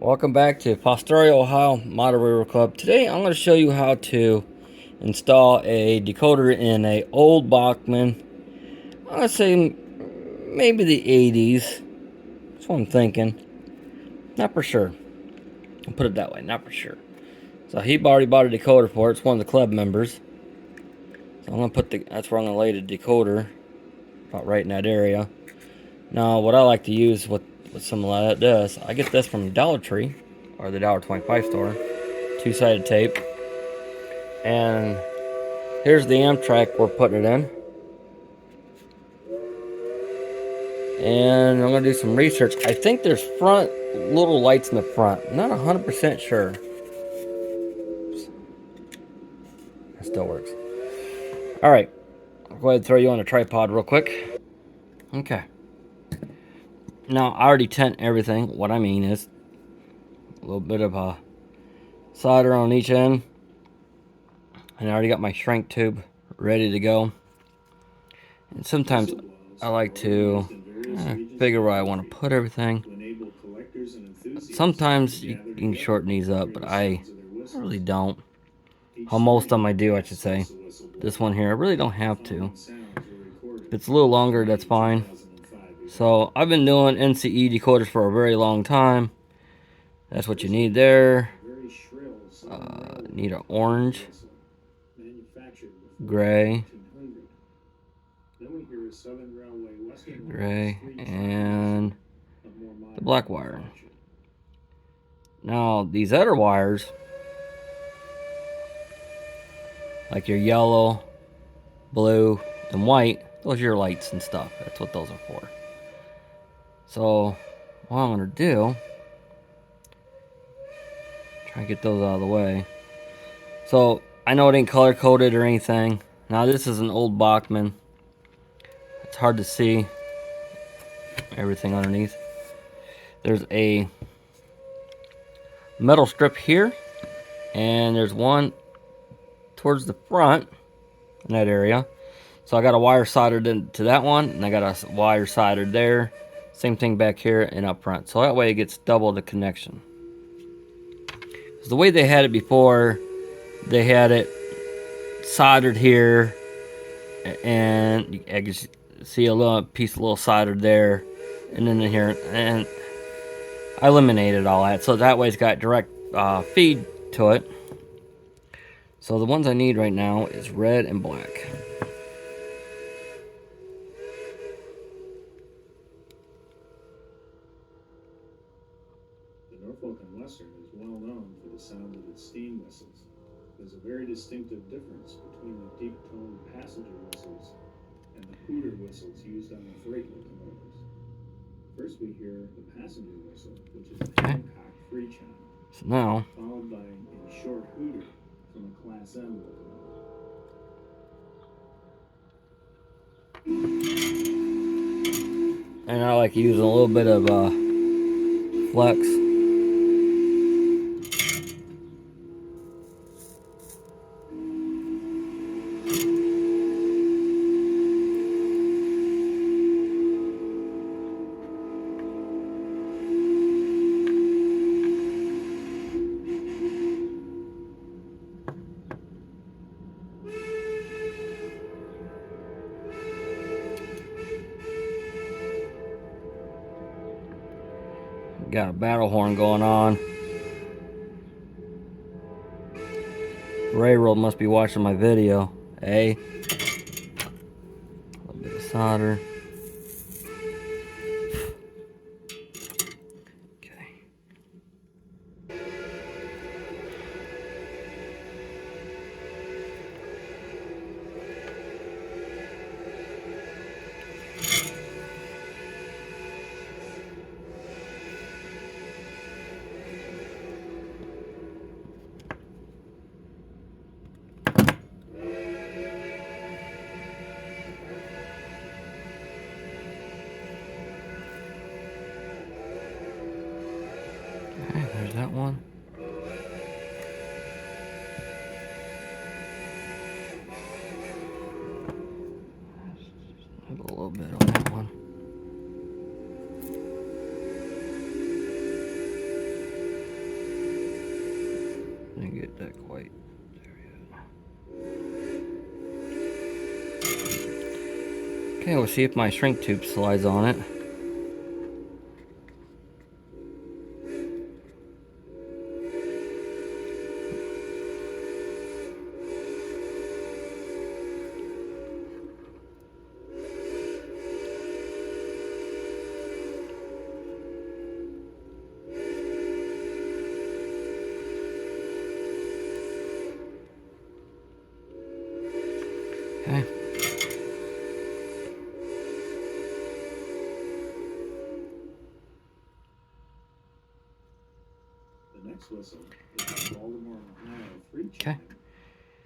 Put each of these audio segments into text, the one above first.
Welcome back to Fostoria, Ohio Moderator Club. Today I'm going to show you how to install a decoder in a old Bachman. I'm going to say maybe the 80s. That's what I'm thinking. Not for sure. I'll put it that way, not for sure. So he already bought a decoder for it. It's one of the club members. So I'm going to put that's where I'm going to lay the decoder, about right in that area. Now what I like to use with some of this, I get this from Dollar Tree or the $1.25 store. Two-sided tape. And here's the amp track we're putting it in. And I'm going to do some research. I think there's little lights in the front. I'm not 100% sure. That still works. Alright. I'll go ahead and throw you on a tripod real quick. Okay. Now, I already tint everything. What I mean is a little bit of a solder on each end. And I already got my shrink tube ready to go. And sometimes I like to figure where I want to put everything. Sometimes you can shorten these up, but I really don't. Most of them I do, I should say. This one here, I really don't have to. If it's a little longer, that's fine. So, I've been doing NCE decoders for a very long time. That's what you need there. Need an orange, gray, and the black wire. Now, these other wires, like your yellow, blue, and white, those are your lights and stuff. That's what those are for. So, what I'm going to do, try to get those out of the way. So, I know it ain't color coded or anything. Now, this is an old Bachman. It's hard to see everything underneath. There's a metal strip here, and there's one towards the front in that area. So I got a wire soldered into that one, and I got a wire soldered there. Same thing back here and up front. So that way it gets double the connection. So the way they had it before, they had it soldered here, and I can see a little soldered there, and then in here, and I eliminated all that. So that way it's got direct feed to it. So the ones I need right now is red and black. Norfolk and Western is well known for the sound of its steam whistles. There's a very distinctive difference between the deep-toned passenger whistles and the hooter whistles used on the freight locomotives. First we hear the passenger whistle, which is a Hancock free chime, so now, followed by a short hooter from a Class M locomotive. And I like using a little bit of flex. Got a battle horn going on. Railroad must be watching my video, eh? A little bit of solder. Okay. Okay, there's that one. A little bit on that one. get that quite there yet. Okay, we'll see if my shrink tube slides on it. Okay. The next whistle is the Baltimore, Ohio 3 Okay. chime,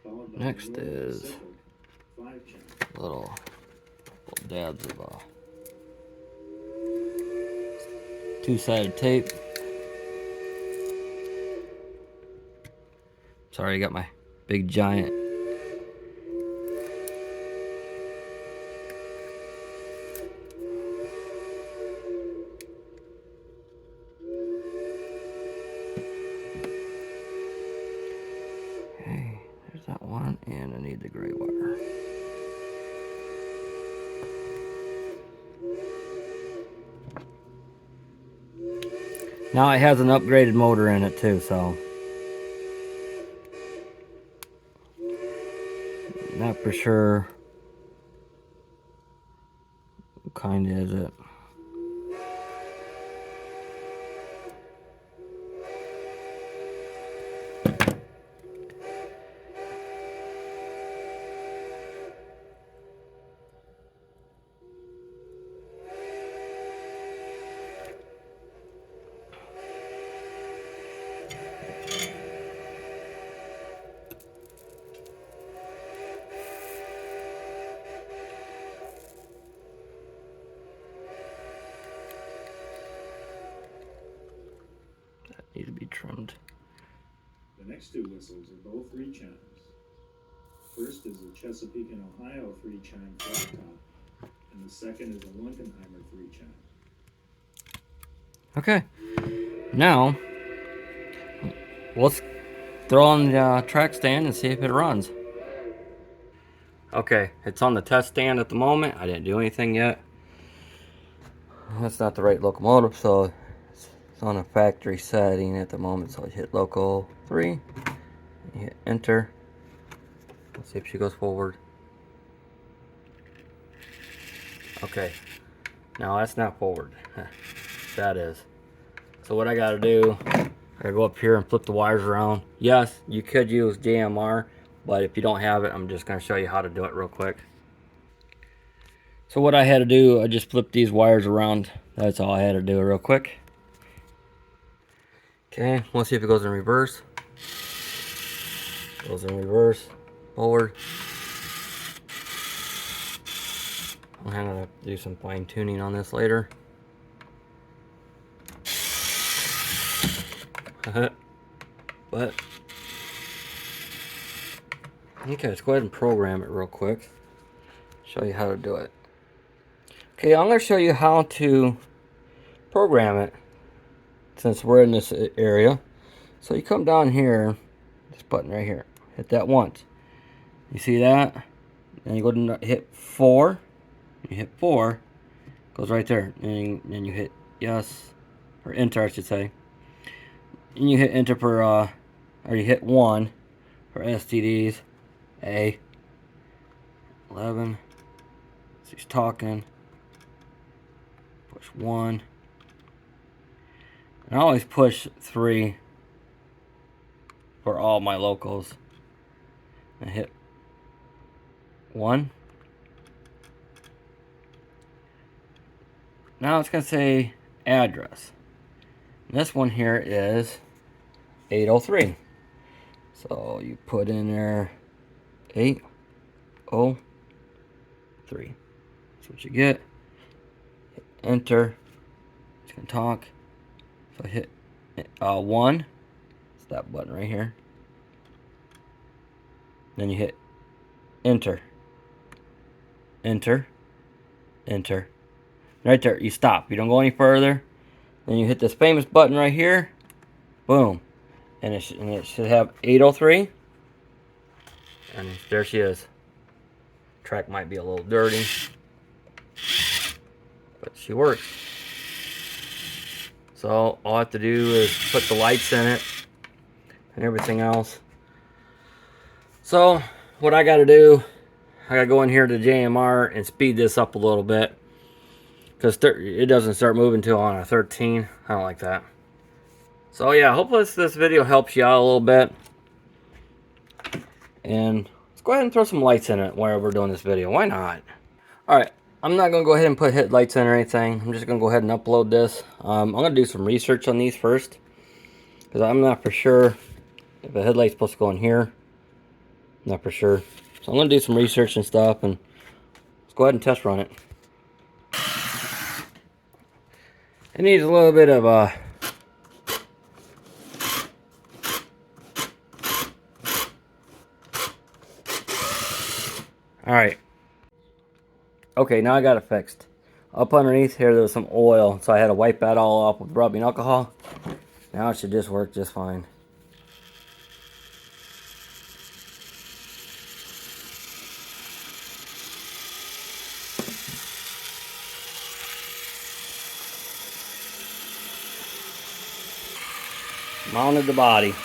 followed by Next the Northern is Pacific 5 chime. little dabs of two-sided tape. Sorry, I got my big giant okay, there's that one, and I need the gray wire. Now it has an upgraded motor in it too, so not for sure what kind is it. Need to be trimmed. The next two whistles are both 3 chimes. First is a Chesapeake and Ohio 3 chime flat top, and the second is a Lincolnheimer 3 chime. Okay, now let's throw on the track stand and see if it runs. Okay, it's on the test stand at the moment. I didn't do anything yet. That's not the right locomotive, so it's on a factory setting at the moment. So I hit local 3, hit enter. Let's see if she goes forward. Okay, now that's not forward. That is. So what I gotta do, I gotta go up here and flip the wires around. Yes, you could use DMR, but if you don't have it, I'm just gonna show you how to do it real quick. So what I had to do, I just flipped these wires around. That's all I had to do real quick. Okay, let's see if it goes in reverse. Goes in reverse, forward. I'm gonna do some fine tuning on this later. But okay, let's go ahead and program it real quick. Show you how to do it. Okay, I'm gonna show you how to program it since we're in this area. So you come down here, this button right here, hit that once. You see that? Then you go to hit 4. You hit 4, goes right there. And then you hit yes, or enter, I should say. And you hit enter for, or you hit 1 for STDs. A. 11. She's talking. Push 1. And I always push 3 for all my locals. And hit 1. Now it's going to say address. And this one here is 803. So you put in there 803. That's what you get. Hit enter. It's going to talk. So hit 1. It's that button right here. Then you hit enter. Enter. Enter. Right there, you stop. You don't go any further. Then you hit this famous button right here. Boom. and it should have 803. And there she is. Track might be a little dirty, but she works. So all I have to do is put the lights in it and everything else. So what I got to do, I got to go in here to JMR and speed this up a little bit, because it doesn't start moving till on a 13. I don't like that. So yeah, hopefully this video helps you out a little bit. And let's go ahead and throw some lights in it while we're doing this video. Why not? Alright, I'm not going to go ahead and put headlights in or anything. I'm just going to go ahead and upload this. I'm going to do some research on these first, because I'm not for sure if the headlight's supposed to go in here. I'm not for sure. So I'm going to do some research and stuff, and let's go ahead and test run it. It needs a little bit of Alright. Okay, now I got it fixed. Up underneath here, there was some oil, so I had to wipe that all off with rubbing alcohol. Now it should just work just fine. Mounted the body.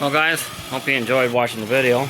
Well guys, hope you enjoyed watching the video.